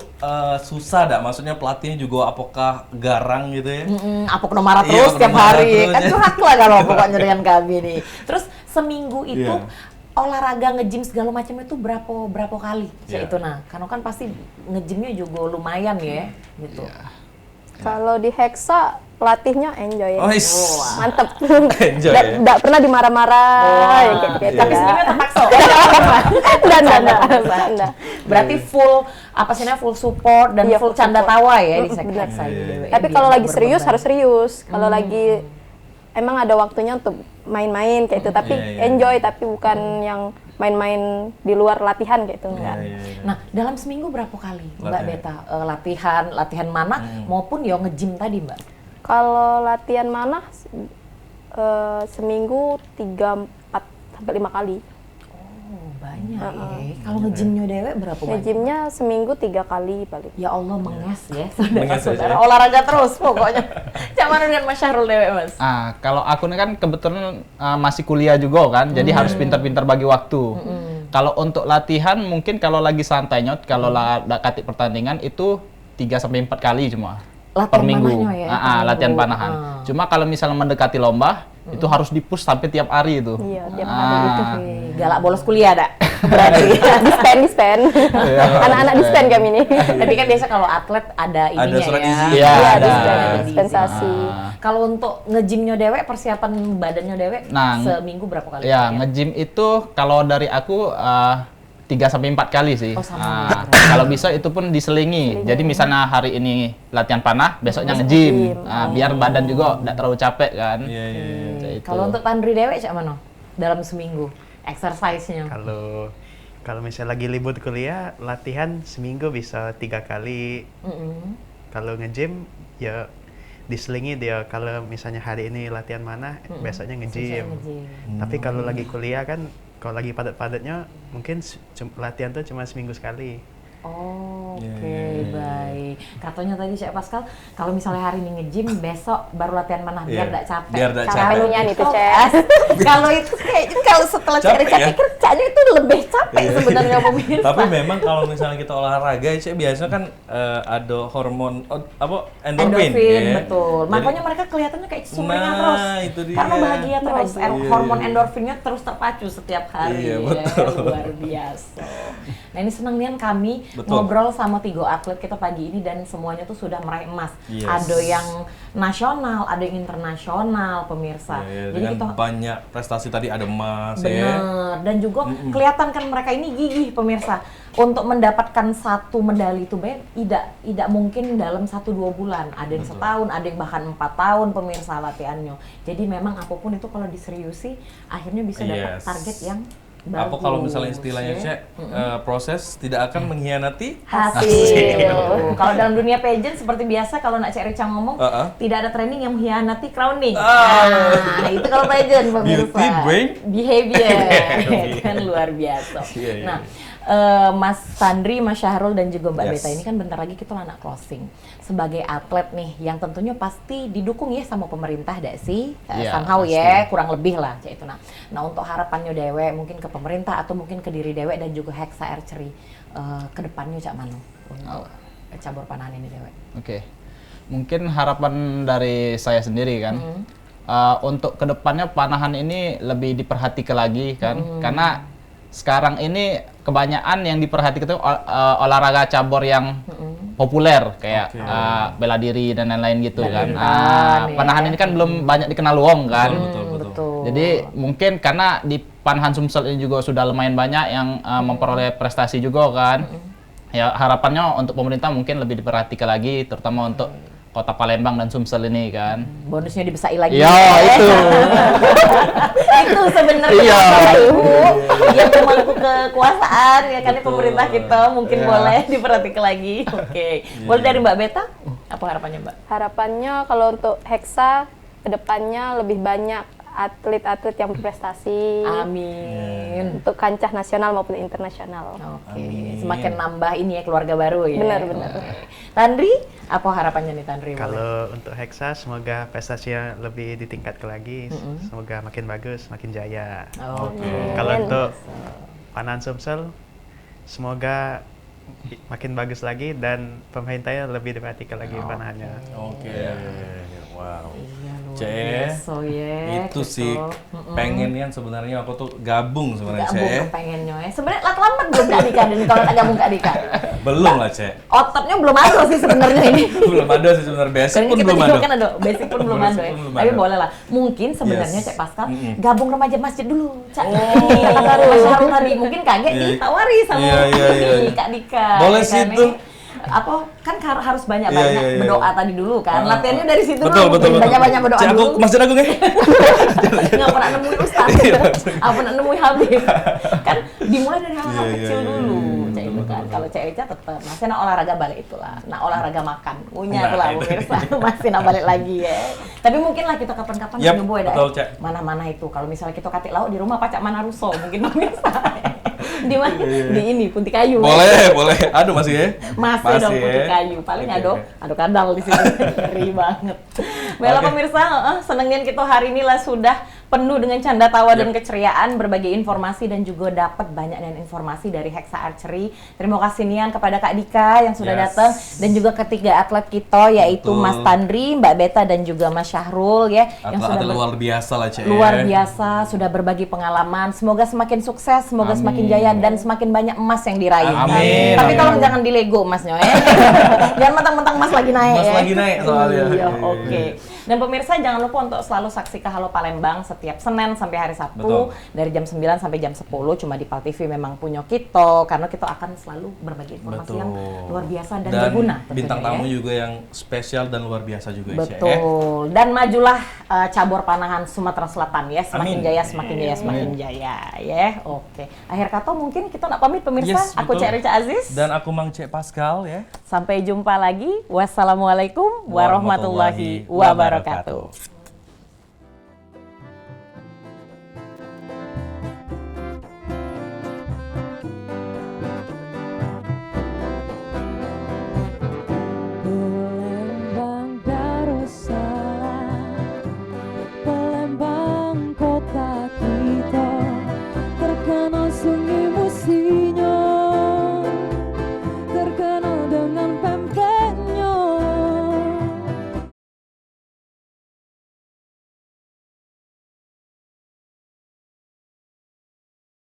susah dak? Maksudnya pelatihnya juga apakah garang gitu ya? Apa marah Iya, terus tiap marah hari. terus, Kan ya. curhat lah kalau pokoknya dengan kami nih. Terus seminggu itu Iya. olahraga nge-gym segala macam itu berapa kali itu nah karena kan pasti nge-gymnya juga lumayan ya gitu. Kalau di Hexa pelatihnya enjoy. Oh, Mantep. Enjoy, ya? Nggak pernah dimarah-marah ya, kayak gitu. Tapi sebenarnya terpaksa. Enggak. Berarti full apa sih namanya full support dan Iya, full full canda support. tawa ya di Benar. Hexa ini. Tapi kalau lagi serius harus serius. Kalau lagi emang ada waktunya untuk main-main kayak itu, tapi enjoy, tapi bukan yang main-main di luar latihan kayak itu enggak. Nah, dalam seminggu berapa kali Mbak Beta latihan mana maupun ya nge-gym tadi, Mbak? Kalau latihan mana seminggu 3, 4 sampai 5 kali. Oh, banyak ya. Kalau nge-gymnya dewe berapa banyak? Nge-gymnya seminggu 3 kali paling. Ya Allah, menges ya Menges saudara-saudara. aja. Olahraga terus pokoknya. Cuman dengan Mas Syahrul dewe, Mas. Kalau aku ini kan kebetulan masih kuliah juga kan, jadi harus pintar-pintar bagi waktu. Kalau untuk latihan mungkin kalau lagi santai nyot, kalau katik pertandingan itu 3 sampai 4 kali cuma Latihan per minggu. panahnya ya, per Latihan minggu. panahan. Cuma kalau misalnya mendekati lomba, itu harus di-push sampai tiap hari itu. Iya, tiap hari itu. Galak bolos kuliah dak? Berarti. Dispen. Anak-anak dispen kami ini. Tapi kan biasa kalau atlet ada ininya surat ya. izin. Iya, Iya, ada. dispensasi. Kalau untuk nge-gymnya dewe, persiapan badannya dewe seminggu berapa kali? Ya, nge-gym itu kalau dari aku 3 sampai 4 kali sih. Oh, sama. Kalau bisa itu pun diselingi. Jadi misalnya hari ini latihan panah, besoknya nge-gym. Biar badan juga tidak terlalu capek kan. Iya. Kayak itu. Kalau untuk Tandri dewe cak mana? Dalam seminggu exercise-nya. Kalau misalnya lagi libur kuliah, latihan seminggu bisa 3 kali. Kalau nge-gym ya diselingi dia, kalau misalnya hari ini latihan mana, besoknya nge-gym. Tapi kalau lagi kuliah kan, kalau lagi padat-padatnya mungkin latihan tuh cuma seminggu sekali. Oke, baik. Katanya tadi Cek Pascal, kalau misalnya hari ini nge-gym, besok baru latihan mana biar tidak capek. Biar nggak capek. Capeknya nih tuh, Cek. Kalau itu kayak kalau setelah Capek cari ya? pikir Caknya itu lebih capek sebenarnya pemirsa. Tapi memang kalau misalnya kita olahraga, Cek, biasanya kan ada hormon endorfin. Ya? Betul. Jadi- Makanya mereka kelihatannya kayak sumringah Nah, terus. itu dia. Karena bahagia terus. Iya, Hormon iya. endorfinnya terus terpacu setiap hari. Iya, ya. betul. Luar biasa. Nah, ini senang nih kami Betul. ngobrol sama 3 atlet kita pagi ini dan semuanya tuh sudah meraih emas. Yes. Ada yang nasional, ada yang internasional, pemirsa. Ya, Jadi dengan kita banyak prestasi tadi ada emas ya. bener, dan juga kelihatan kan mereka ini gigih pemirsa untuk mendapatkan satu medali itu tidak mungkin dalam 1-2 bulan, ada yang setahun, ada yang bahkan 4 tahun pemirsa latihannya. Jadi memang apapun itu kalau diseriusi akhirnya bisa dapat Yes. target yang bagus. Apa kalau misalnya istilahnya ya. Cek, proses tidak akan mengkhianati Hasil. Kalau dalam dunia pageant seperti biasa kalau nak Cek Rica ngomong tidak ada training yang mengkhianati crowning. Nah, itu kalau pageant pemirsa. Beauty, brain, behavior. Kan luar biasa. Iya, iya, Nah, Mas Tandri, Mas Syahrul dan juga Mbak Yes. Beta ini kan bentar lagi kita anak closing. Sebagai atlet nih yang tentunya pasti didukung ya sama pemerintah dak sih? Iya, Somehow pasti. ya, kurang lebih lah cak itu. Nah, untuk harapannya dewe mungkin ke pemerintah atau mungkin ke diri dewe dan juga Hexa Archery ke depannya cak mano untuk cabur panahan ini dewe. Oke. Mungkin harapan dari saya sendiri kan, untuk kedepannya panahan ini lebih diperhatikan lagi kan, karena sekarang ini kebanyakan yang diperhatikan itu olahraga cabur yang populer kayak bela diri dan lain-lain gitu kan. Panahan ini kan belum banyak dikenal luang kan. Betul. Jadi mungkin karena di panahan Sumsel ini juga sudah lumayan banyak yang memperoleh prestasi juga kan. Ya harapannya untuk pemerintah mungkin lebih diperhatikan lagi, terutama untuk Kota Palembang dan Sumsel ini kan. Bonusnya dibesai lagi. Iya, itu. Itu sebenarnya Iya. Ibu yang pemangku kekuasaan ya kan pemerintah kita mungkin boleh diperhatikan lagi. Oke. Boleh dari Mbak Beta? Apa harapannya Mbak? Harapannya kalau untuk Hexa kedepannya lebih banyak atlet-atlet yang berprestasi Amin. untuk kancah nasional maupun internasional. Oke. Semakin nambah ini ya keluarga baru ya. Benar-benar. Tandri, apa harapannya nih Tandri? Kalau untuk Hexa, semoga prestasinya lebih ditingkatkan lagi, semoga makin bagus, makin jaya. Oke. Kalau untuk panahan Sumsel, semoga makin bagus lagi dan pemerintahnya lebih diperhatikan lagi panahannya. Oke. Wow. Iya, So itu sih pengennya sebenarnya aku tuh gabung sebenarnya Gabung pengennya ya. Sebenarnya lambat belum Kak Dika dan kalau tak gabung Kak Dika. Belum lah Cek. Ototnya belum ada sih sebenarnya ini. Belum ada sih sebenarnya, basic pun belum ada. Kan ada, basic pun belum ada ya. Tapi boleh lah. Mungkin sebenarnya Cek Pascal gabung remaja masjid dulu. Cak Masyarul tadi mungkin kaget ditawari sama Kak Dika. Boleh sih itu. Apa kan harus banyak-banyak berdoa tadi dulu kan. Latihannya dari situ betul. banyak-banyak berdoa Cek, dulu. aku masjid aku nih. Nggak pernah nemuin ustaz. Apa pernah nemuin habib. Kan dimulai dari hal-hal kecil dulu. Cek itu kan. Kalau Cek Eca tetap masih nak olahraga balik itulah. Nak olahraga makan. Punya lah pemirsa. Masih nak balik lagi ya. Tapi mungkin lah kita kapan-kapan nyoba ya. Mana-mana itu. Kalau misalnya kita katik lauk di rumah Pacak Manaruso mungkin pemirsa. Di mana? Di ini Punti Kayu. Boleh. Aduh masih ya. Masih dong Punti Kayu. Paling ado kadal di sini. Ngeri banget. Baiklah pemirsa, senengin kita hari ini lah sudah penuh dengan canda tawa dan keceriaan, berbagi informasi dan juga dapat banyak dan informasi dari Hexa Archery. Terima kasih Nian kepada Kak Dika yang sudah datang dan juga ketiga atlet kita yaitu Mas Tandri, Mbak Beta dan juga Mas Syahrul ya yang sudah luar biasa lah Cek. Luar biasa sudah berbagi pengalaman. Semoga semakin sukses, semoga semakin jaya dan semakin banyak emas yang diraih. Amin. Tapi tolong jangan dilego emasnya ya. Jangan mentang-mentang emas lagi naik Mas lagi naik soalnya. Iya, oke. Dan pemirsa jangan lupa untuk selalu saksikan Halo Palembang setiap Senin sampai hari Sabtu dari jam 9 sampai jam 10 cuma di Pal TV memang punya kita karena kita akan selalu berbagi informasi yang luar biasa dan berguna. Bintang tamu juga yang spesial dan luar biasa juga Betul. Dan majulah cabur panahan Sumatera Selatan ya, semakin jaya semakin jaya ya. Oke. Akhir kata mungkin kita nak pamit pemirsa. Aku Cek Rica Aziz dan aku Mang Cek Pascal ya. Sampai jumpa lagi. Wassalamualaikum warahmatullahi wabarakatuh.